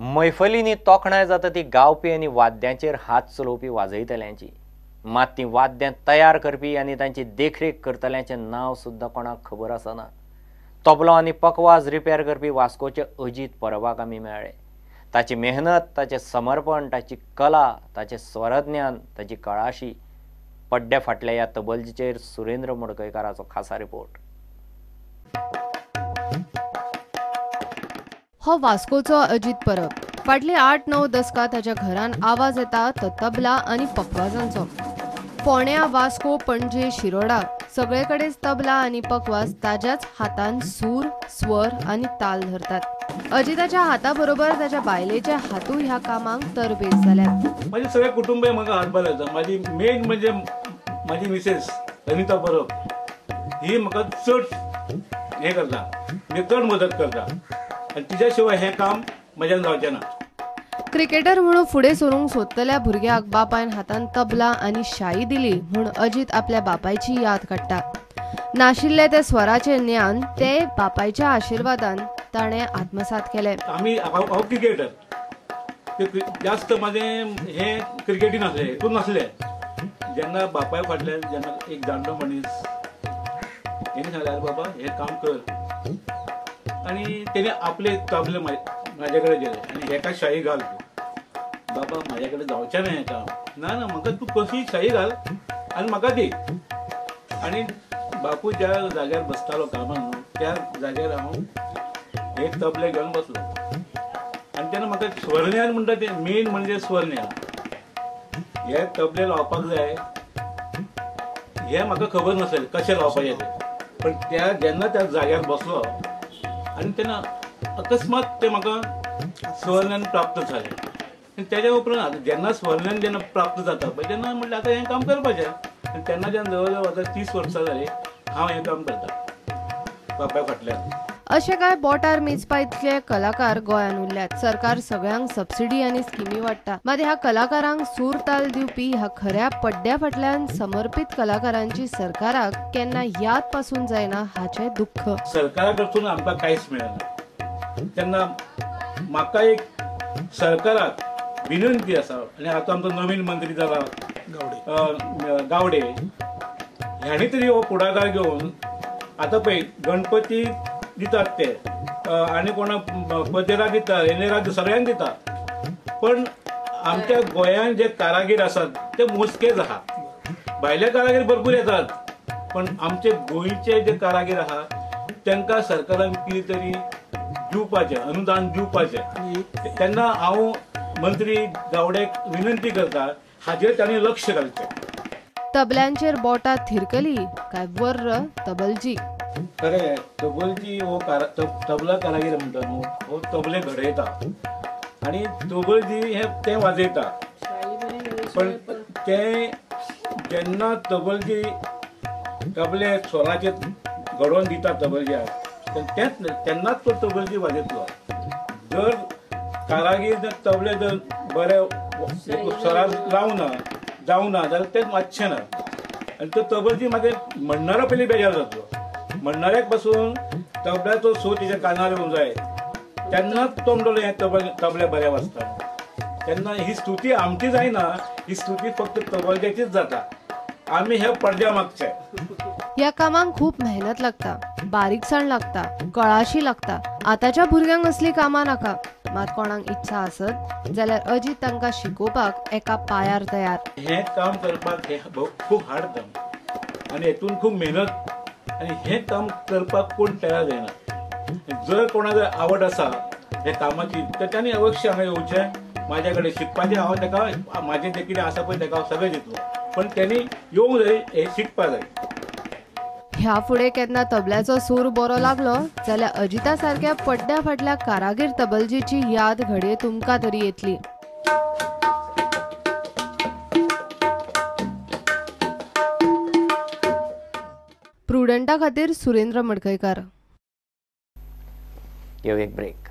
मैफलींनी तोखणाय जाता ती गावपी आनी वाद्यांचेर हात चलोवपी वाजयतल्यांची, मात ती वाद्यां तयार करपी आनी तांची देखरेख करतल्यांचें नांव सुद्दां कोणाक खबर आसना. तबलो आनी पकवाज रिपेर करपी वास्कोचे अजीत परबाक आमी मेळ्ळे. ताची मेहनत, ताचें समर्पण, ताची कला, ताचें स्वरज्ञान, ताची कळाशी पड्ड्या फाटल्या ह्या तबलजीचेर सुरेंद्र मडकयकाराचो खासा रिपोर्ट. हो वास्कोचो अजीत परब. फाटली 8-9 दशकां ताच्या घरान आवाज येता तो तबला आनी पकवाजांचो. फोंड्या, वास्को, पणजे, शिरोडा सगळे कडेन तबला आनी पकवाज ताच्याच हातान सूर, स्वर आनी ताल धरतात. अजिताच्या हाता बरोबर ताच्या बायलेचे हातूय ह्या कामाक तरबेज जाल्यात. माझे सगळे कुटुंब म्हाका हातभार लायता. माझी मेन म्हणजे माझी मिसेस अनिता परब ही म्हाका चड हे करता, म्हणजे चड मदत करता आनी तिच्या शिवाय हे काम म्हज्यान जावचें ना. क्रिकेटर म्हणून फुडें सरूंक सोदतल्या भुरग्याक बापायन हातान तबला आनी शाई दिली म्हूण अजीत आपल्या बापायची याद काडटा. नाशिल्ले ते स्वराचे ज्ञान ते बापायच्या आशिर्वादान ताणें आत्मसात केले. हांव क्रिकेटर, जास्त माझें हे क्रिकेटीन आसलें, हितून नासलें. जेन्ना बापाय फाटल्यान जेन्ना एक जाणटो मनीस तेणी सांगलें, बाबा हे काम कर, आनी तेणी आपले तबले म्हाजे कडेन दिले आनी हेका शाई घाल. बाबा म्हाजे कडेन जावचें ना हें काम. ना ना, म्हाका तूं कशी शाई घाल आनी म्हाका दी. आनी बापूय ज्या जाग्यार बसतालो कामाक त्या जाग्यार हांव हे तबले घेवन बसलो. आनी तेन्ना म्हाका स्वरज्ञान म्हणटा तें मेन म्हणजे स्वरज्ञान. हे तबले लावपाक जाय हें म्हाका खबर नासलें कशें लावपाचें तें. पण त्या जेन्ना त्या जाग्यार बसलो आनी तेन्ना अकस्मात ते म्हाका स्वरज्ञान प्राप्त जालें. आनी तेज्या उपरांत जेन्ना स्वरज्ञान जेन्ना प्राप्त जाता पळय तेन्ना म्हणलें आतां हें काम करपाचें. आनी तेन्नाच्यान जवळ जवळ आतां 30 वर्सां जालीं हांव हें काम करतां बापाय फाटल्यान. अशे कांय बोटार मेजपा इतले कलाकार गोंयान उरल्यात. सरकार सगळ्यांक सबसिडी आनी स्किमी वाडटा, मात ह्या कलाकारांक सूर ताल दिवपी ह्या खऱ्या पड्ड्या फाटल्यान समर्पित कलाकारांची सरकाराक केन्ना याद पासून जायना हाचें दुख्ख. सरकारा कडसून आमकां कांयच मेळना. तेन्ना म्हाका एक सरकाराक विनंती आसा, आनी आतां आमचो नवीन मंत्री जाला गावडे, ह्याणी तरी हो पुढाकार घेवन आतां पळय गणपती दितात ते आनी कोणाक पदेरा दिता, एनेरा सगळ्यांक दिता. पण आमच्या गोंयांत जे कारागीर आसात ते मोजकेच आहा. भायले कारागीर भरपूर येतात, पण आमचे गोंयचे जे कारागीर आहा तांकां सरकारान कितें तरी दिवपाचें, अनुदान दिवपाचें. तेन्ना हांव मंत्री गावड्याक विनंती करता हाजेर तांणी लक्ष घालचें. तबल्यांचेर बोटां थिरकली काय वर्र तबलजी. खरें तबलजी हो तबला कारागीर म्हणटा न्हू, हो तबले घडयता आनी तबलजी हे तें वाजयता. पण तें जेन्ना तबलजी तबले स्वराचेर घडोवन दिता तबलज्याक तेन्नाच तो तबलजी वाजयतलो. जर कारागीर जर तबले जर बरे स्वराक जावना जाल्यार तें वाजचें ना. आनी तो तबलजी मागीर म्हणणारा पयलीं बेजार जातलो. म्हणणाऱ्याक पासून तबल्याचो सूर तेच्या कानार येवंक जाय तेन्नाच तो म्हणटलो हें तबले बरें वाजता. तेन्ना ही स्तुती आमची जायना, ही स्तुती फक्त तबलज्याचीच जाता. आमी हे पडद्या मागचे. ह्या कामाक खूब मेहनत लागता, बारीकसाण लागता, कळाशी लागता. आतांच्या भुरग्यांक असली कामां नाका, मात कोणाक इच्छा आसत जाल्यार अजीत तांकां शिकोवपाक एका पायार तयार. हें काम करपाक हे खूब हार्ड काम आनी हेतून खूब मेहनत आनी हें काम करपाक कोण तयार जायना. जर कोणाक आवड आसा हे कामाची तर तांणी अवश्य हांगा येवचें, म्हाजे कडेन शिकपाचें. हांव ताका म्हाजें जें कितें आसा पळय ताका हांव सगळें दितलो, पण तांणी येवंक जाय, हें शिकपाक जाय. ह्या फुडें केन्ना तबल्याचो सूर बरो लागलो जाल्यार अजिता सारक्या पड्ड्या फाटल्या कारागीर तबलजीची याद घडये तुमकां तरी येतली. प्रुडंटा खातीर सुरेंद्र मडकयकार. एक ब्रेक.